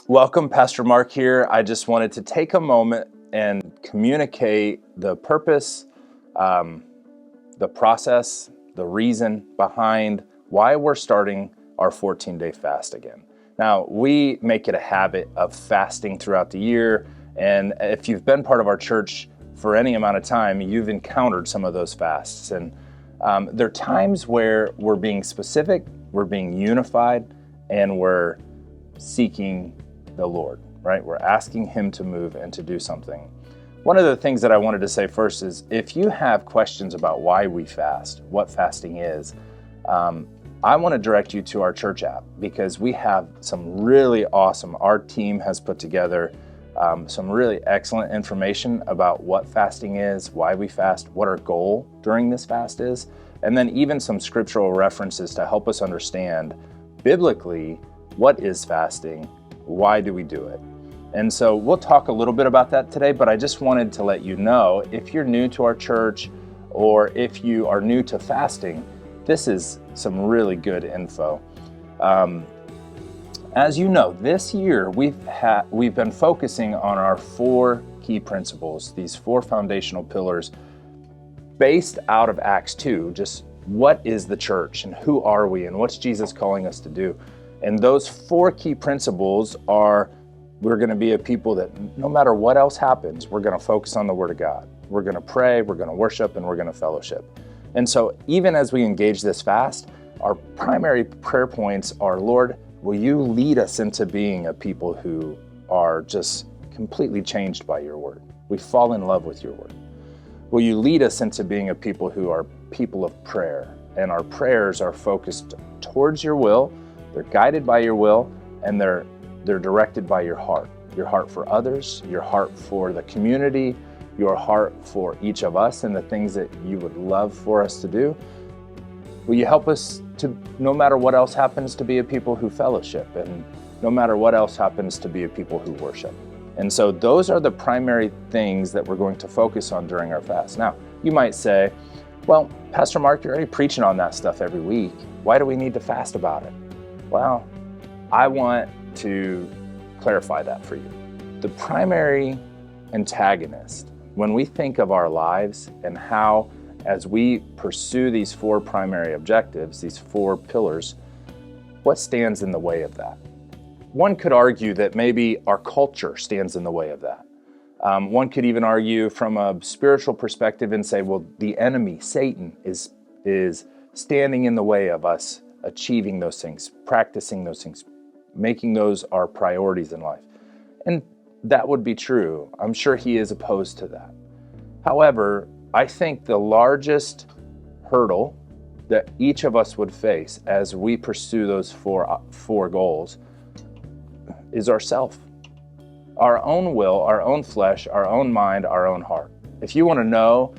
Welcome, Pastor Mark here. I just wanted to take a moment and communicate the purpose, the process, the reason behind why we're starting our 14-day fast again. Now, we make it a habit of fasting throughout the year, and if you've been part of our church for any amount of time, you've encountered some of those fasts. And there are times where we're being specific, we're being unified, and we're seeking the Lord, right? We're asking Him to move and to do something. One of the things that I wanted to say first is if you have questions about why we fast, what fasting is, I want to direct you to our church app because we have some really awesome, our team has put together some really excellent information about what fasting is, why we fast, what our goal during this fast is, and then even some scriptural references to help us understand biblically what is fasting, why do we do it? And so we'll talk a little bit about that today, but I just wanted to let you know, if you're new to our church or if you are new to fasting, this is some really good info. As you know, this year we've been focusing on our 4 key principles, these 4 foundational pillars based out of Acts 2, just what is the church and who are we and what's Jesus calling us to do? And those 4 key principles are, we're going to be a people that no matter what else happens, we're going to focus on the Word of God. We're going to pray, we're going to worship, and we're going to fellowship. And so even as we engage this fast, our primary prayer points are, Lord, will you lead us into being a people who are just completely changed by your Word? We fall in love with your Word. Will you lead us into being a people who are people of prayer? And our prayers are focused towards your will. They're guided by your will, and they're directed by your heart for others, your heart for the community, your heart for each of us and the things that you would love for us to do. Will you help us to, no matter what else happens, to be a people who fellowship, and no matter what else happens, to be a people who worship? And so those are the primary things that we're going to focus on during our fast. Now, you might say, well, Pastor Mark, you're already preaching on that stuff every week. Why do we need to fast about it? Well, I want to clarify that for you. The primary antagonist, when we think of our lives and how, as we pursue these 4 primary objectives, these 4 pillars, what stands in the way of that? One could argue that maybe our culture stands in the way of that. One could even argue from a spiritual perspective and say, well, the enemy, Satan, is standing in the way of us achieving those things, practicing those things, making those our priorities in life. And that would be true. I'm sure he is opposed to that. However, I think the largest hurdle that each of us would face as we pursue those four goals is ourself, our own will, our own flesh, our own mind, our own heart. If you want to know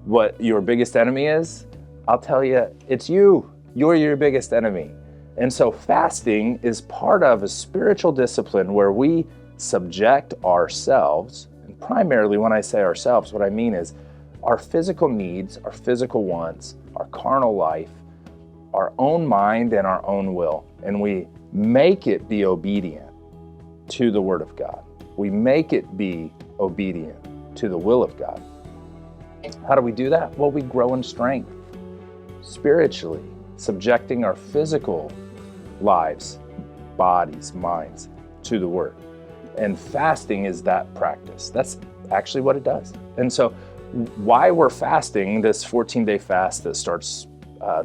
what your biggest enemy is, I'll tell you, it's you. You're your biggest enemy. And so fasting is part of a spiritual discipline where we subject ourselves, and primarily when I say ourselves, what I mean is our physical needs, our physical wants, our carnal life, our own mind and our own will, and we make it be obedient to the Word of God. We make it be obedient to the will of God. How do we do that? Well, we grow in strength spiritually, subjecting our physical lives, bodies, minds to the Word. And fasting is that practice. That's actually what it does. And so why we're fasting, this 14-day fast that starts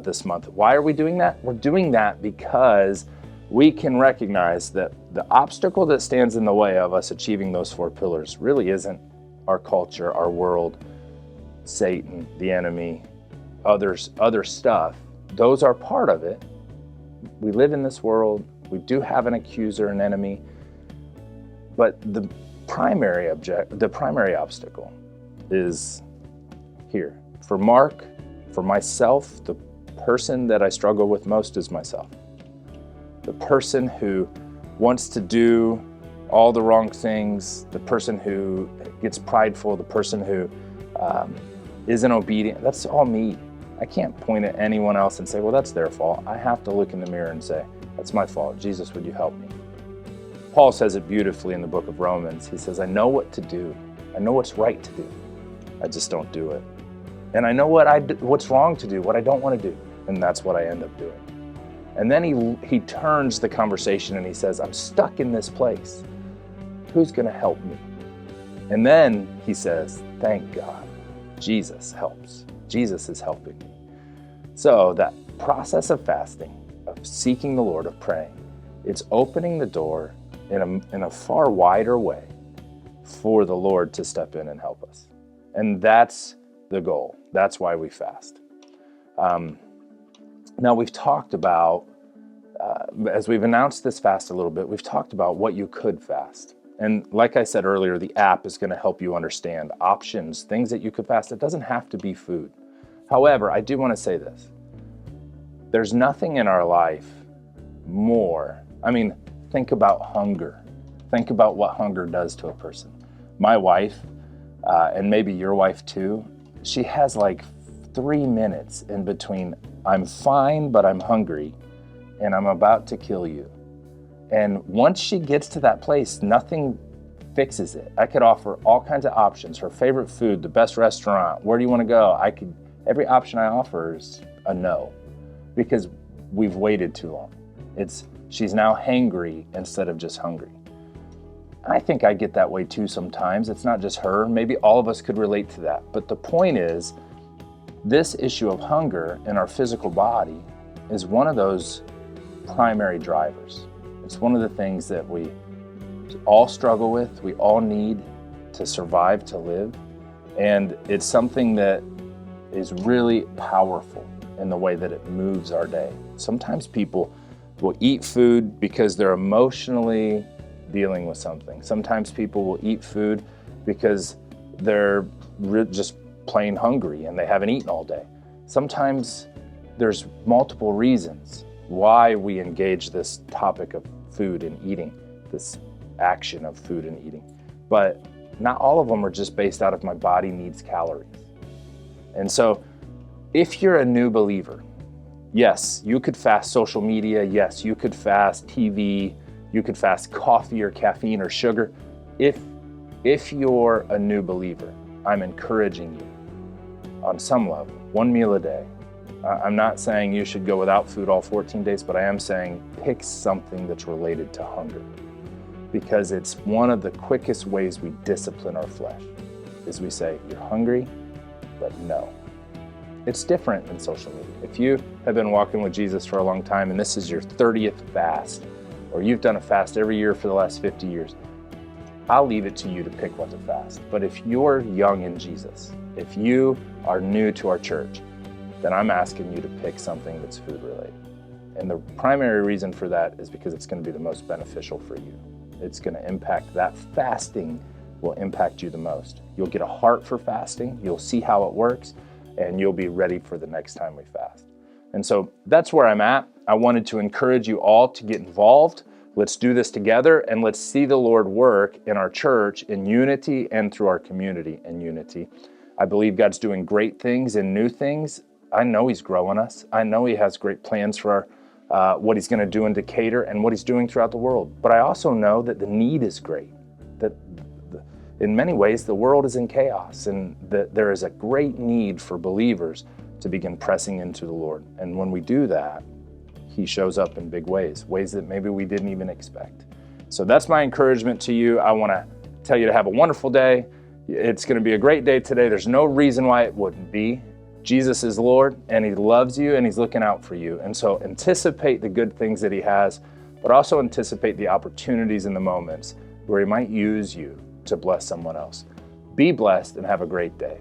this month, why are we doing that? We're doing that because we can recognize that the obstacle that stands in the way of us achieving those 4 pillars really isn't our culture, our world, Satan, the enemy, other stuff. Those are part of it. We live in this world. We do have an accuser, an enemy. But the primary obstacle is here. For Mark, for myself, the person that I struggle with most is myself. The person who wants to do all the wrong things, the person who gets prideful, the person who isn't obedient, that's all me. I can't point at anyone else and say, well, that's their fault. I have to look in the mirror and say, that's my fault. Jesus, would you help me? Paul says it beautifully in the book of Romans. He says, I know what to do. I know what's right to do. I just don't do it. And I know what's wrong to do, what I don't want to do. And that's what I end up doing. And then he turns the conversation and he says, I'm stuck in this place. Who's going to help me? And then he says, thank God, Jesus helps. Jesus is helping me. So that process of fasting, of seeking the Lord, of praying, it's opening the door in a far wider way for the Lord to step in and help us. And that's the goal. That's why we fast. Now we've talked about, as we've announced this fast a little bit, we've talked about what you could fast. And like I said earlier, the app is going to help you understand options, things that you could fast. It doesn't have to be food. However, I do want to say this. There's nothing in our life more. Think about hunger. Think about what hunger does to a person. My wife, and maybe your wife too, she has like 3 minutes in between I'm fine, but I'm hungry, and I'm about to kill you. And once she gets to that place, nothing fixes it. I could offer all kinds of options, her favorite food, the best restaurant, where do you want to go? Every option I offer is a no, because we've waited too long. She's now hangry instead of just hungry. I think I get that way too sometimes. It's not just her. Maybe all of us could relate to that. But the point is, this issue of hunger in our physical body is one of those primary drivers. It's one of the things that we all struggle with, we all need to survive, to live. And it's something that is really powerful in the way that it moves our day. Sometimes people will eat food because they're emotionally dealing with something. Sometimes people will eat food because they're just plain hungry and they haven't eaten all day. Sometimes there's multiple reasons why we engage this topic of food and eating, this action of food and eating. But not all of them are just based out of my body needs calories. And so if you're a new believer, yes, you could fast social media. Yes, you could fast TV. You could fast coffee or caffeine or sugar. If you're a new believer, I'm encouraging you on some level, 1 meal a day. I'm not saying you should go without food all 14 days, but I am saying pick something that's related to hunger, because it's one of the quickest ways we discipline our flesh is we say, you're hungry, but no. It's different than social media. If you have been walking with Jesus for a long time and this is your 30th fast, or you've done a fast every year for the last 50 years, I'll leave it to you to pick what to fast. But if you're young in Jesus, if you are new to our church, then I'm asking you to pick something that's food related. And the primary reason for that is because it's going to be the most beneficial for you. It's going to impact, that fasting will impact you the most. You'll get a heart for fasting, you'll see how it works, and you'll be ready for the next time we fast. And so that's where I'm at. I wanted to encourage you all to get involved. Let's do this together, and let's see the Lord work in our church in unity and through our community in unity. I believe God's doing great things and new things. I know He's growing us. I know He has great plans for what He's going to do in Decatur and what He's doing throughout the world. But I also know that the need is great, that in many ways the world is in chaos, and that there is a great need for believers to begin pressing into the Lord. And when we do that, He shows up in big ways that maybe we didn't even expect. So that's my encouragement to you. I want to tell you to have a wonderful day. It's going to be a great day today. There's no reason why it wouldn't be. Jesus is Lord, and He loves you, and He's looking out for you. And so anticipate the good things that He has, but also anticipate the opportunities and the moments where He might use you to bless someone else. Be blessed and have a great day.